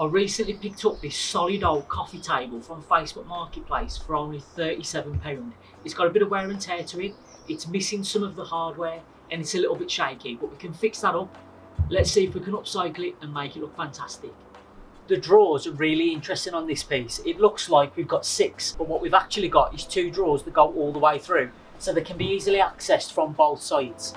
I recently picked up this solid old coffee table from Facebook Marketplace for only £37. It's got a bit of wear and tear to it, it's missing some of the hardware and it's a little bit shaky, but we can fix that up. Let's see if we can upcycle it and make it look fantastic. The drawers are really interesting on this piece. It looks like we've got 6, but what we've actually got is 2 drawers that go all the way through, so they can be easily accessed from both sides.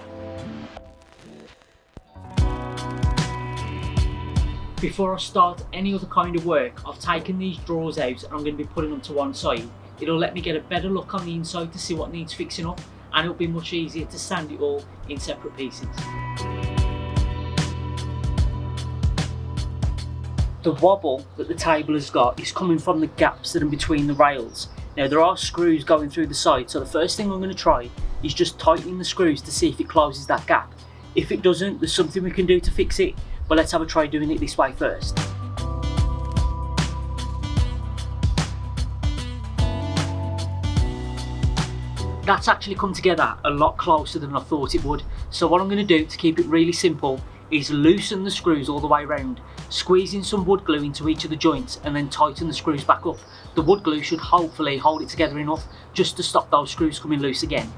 Before I start any other kind of work, I've taken these drawers out and I'm going to be putting them to one side. It'll let me get a better look on the inside to see what needs fixing up, and it'll be much easier to sand it all in separate pieces. The wobble that the table has got is coming from the gaps that are between the rails. Now there are screws going through the side, so the first thing I'm going to try is just tightening the screws to see if it closes that gap. If it doesn't, there's something we can do to fix it, but let's have a try doing it this way first. That's actually come together a lot closer than I thought it would. So what I'm going to do to keep it really simple is loosen the screws all the way around, squeezing some wood glue into each of the joints and then tighten the screws back up. The wood glue should hopefully hold it together enough just to stop those screws coming loose again.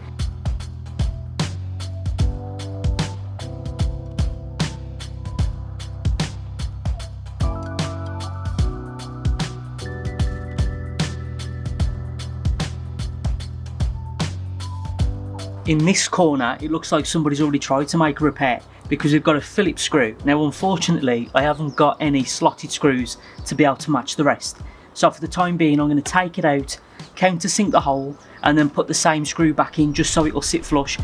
In this corner, it looks like somebody's already tried to make a repair because we've got a Phillips screw. Now, unfortunately, I haven't got any slotted screws to be able to match the rest. So for the time being, I'm going to take it out, countersink the hole, and then put the same screw back in just so it will sit flush.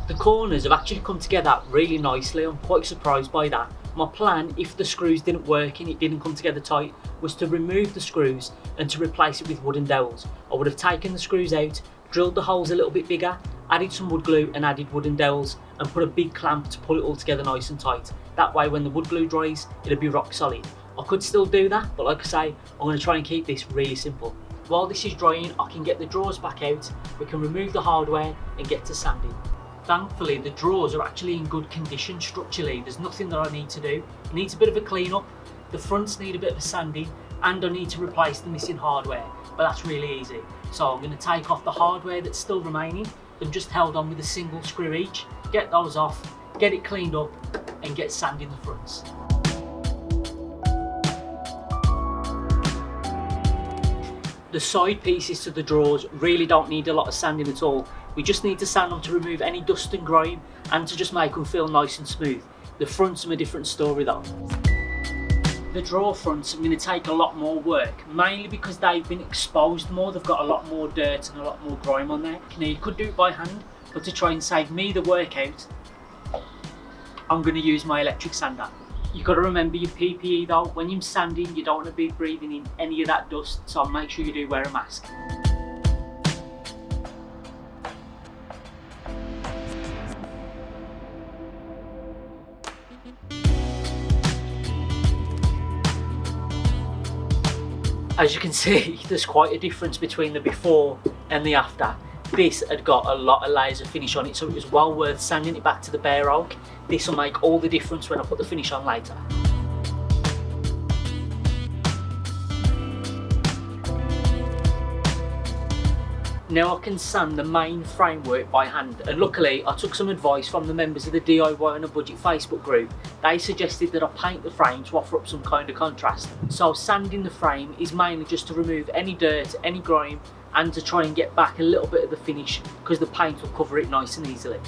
The corners have actually come together really nicely. I'm quite surprised by that. My plan, if the screws didn't work and it didn't come together tight, was to remove the screws and to replace it with wooden dowels. I would have taken the screws out, drilled the holes a little bit bigger, added some wood glue and added wooden dowels, and put a big clamp to pull it all together nice and tight. That way when the wood glue dries, it'll be rock solid. I could still do that, but like I say, I'm going to try and keep this really simple. While this is drying, I can get the drawers back out, we can remove the hardware and get to sanding. Thankfully, the drawers are actually in good condition structurally. There's nothing that I need to do. It needs a bit of a clean up, the fronts need a bit of a sanding, and I need to replace the missing hardware, but that's really easy. So I'm going to take off the hardware that's still remaining and just held on with a single screw each, get those off, get it cleaned up and get sanding the fronts. The side pieces to the drawers really don't need a lot of sanding at all. We just need to sand them to remove any dust and grime and to just make them feel nice and smooth. The fronts are a different story though. The drawer fronts are going to take a lot more work, mainly because they've been exposed more. They've got a lot more dirt and a lot more grime on there. Now you could do it by hand, but to try and save me the work out, I'm going to use my electric sander. You've got to remember your PPE though. When you're sanding, you don't want to be breathing in any of that dust, so make sure you do wear a mask. As you can see, there's quite a difference between the before and the after. This had got a lot of layers of finish on it, so it was well worth sanding it back to the bare oak. This will make all the difference when I put the finish on later. Now I can sand the main framework by hand, and luckily I took some advice from the members of the DIY on a Budget Facebook group. They suggested that I paint the frame to offer up some kind of contrast. So sanding the frame is mainly just to remove any dirt, any grime, and to try and get back a little bit of the finish because the paint will cover it nice and easily.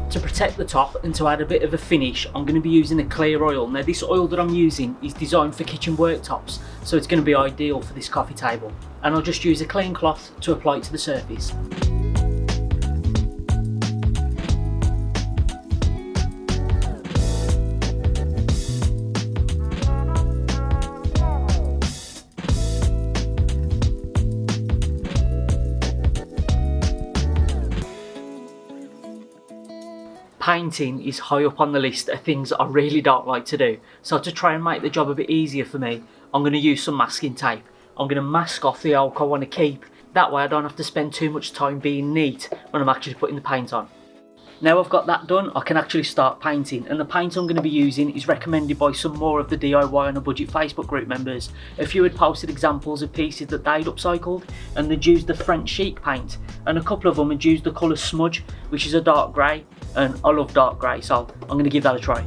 To protect the top and to add a bit of a finish, I'm going to be using a clear oil. Now this oil that I'm using is designed for kitchen worktops, so it's going to be ideal for this coffee table. And I'll just use a clean cloth to apply it to the surface. Painting is high up on the list of things I really don't like to do. So to try and make the job a bit easier for me, I'm going to use some masking tape. I'm going to mask off the oak I want to keep. That way I don't have to spend too much time being neat when I'm actually putting the paint on. Now I've got that done, I can actually start painting, and the paint I'm going to be using is recommended by some more of the DIY on a Budget Facebook group members. A few had posted examples of pieces that they'd upcycled, and they'd used the French chic paint, and a couple of them had used the colour smudge, which is a dark grey, and I love dark grey, so I'm going to give that a try.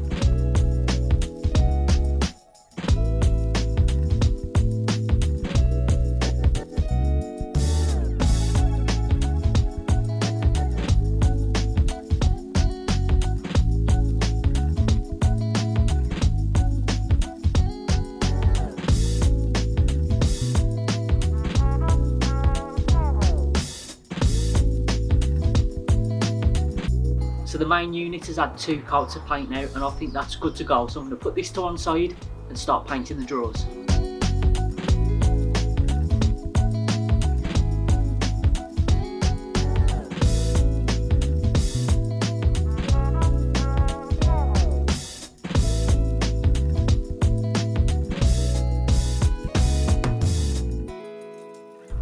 So the main unit has had 2 coats of paint now, and I think that's good to go. So I'm going to put this to one side and start painting the drawers.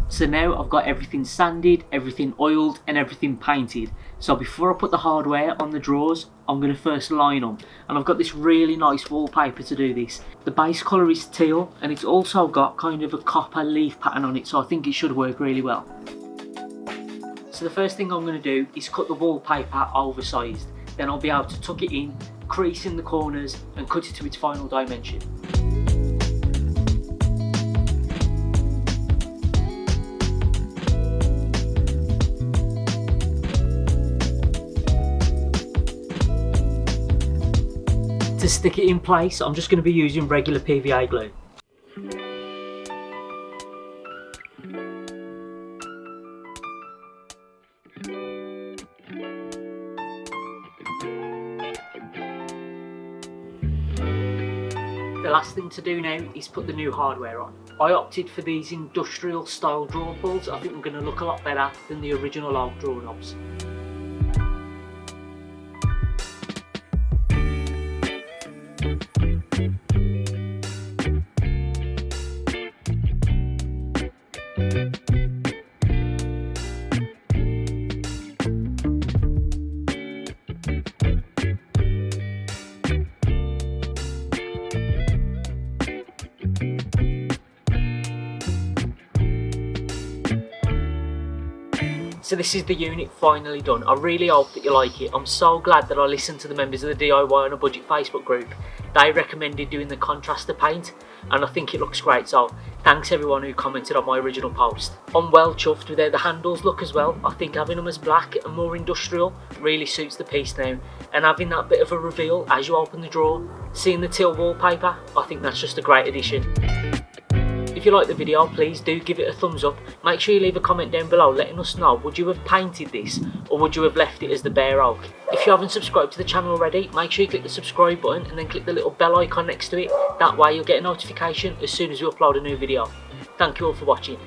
So now I've got everything sanded, everything oiled and everything painted. So before I put the hardware on the drawers, I'm going to first line them. And I've got this really nice wallpaper to do this. The base colour is teal, and it's also got kind of a copper leaf pattern on it, so I think it should work really well. So the first thing I'm going to do is cut the wallpaper oversized. Then I'll be able to tuck it in, crease in the corners and cut it to its final dimension. To stick it in place, I'm just going to be using regular PVA glue. The last thing to do now is put the new hardware on. I opted for these industrial style drawer pulls. I think they're going to look a lot better than the original old drawer knobs. So this is the unit finally done. I really hope that you like it. I'm so glad that I listened to the members of the DIY on a Budget Facebook group. They recommended doing the contraster paint, and I think it looks great, so thanks everyone who commented on my original post. I'm well chuffed with how the handles look as well. I think having them as black and more industrial really suits the piece now, and having that bit of a reveal as you open the drawer, seeing the teal wallpaper, I think that's just a great addition. If you like the video, please do give it a thumbs up. Make sure you leave a comment down below letting us know, would you have painted this or would you have left it as the bare oak? If you haven't subscribed to the channel already, make sure you click the subscribe button and then click the little bell icon next to it. That way you'll get a notification as soon as we upload a new video. Thank you all for watching.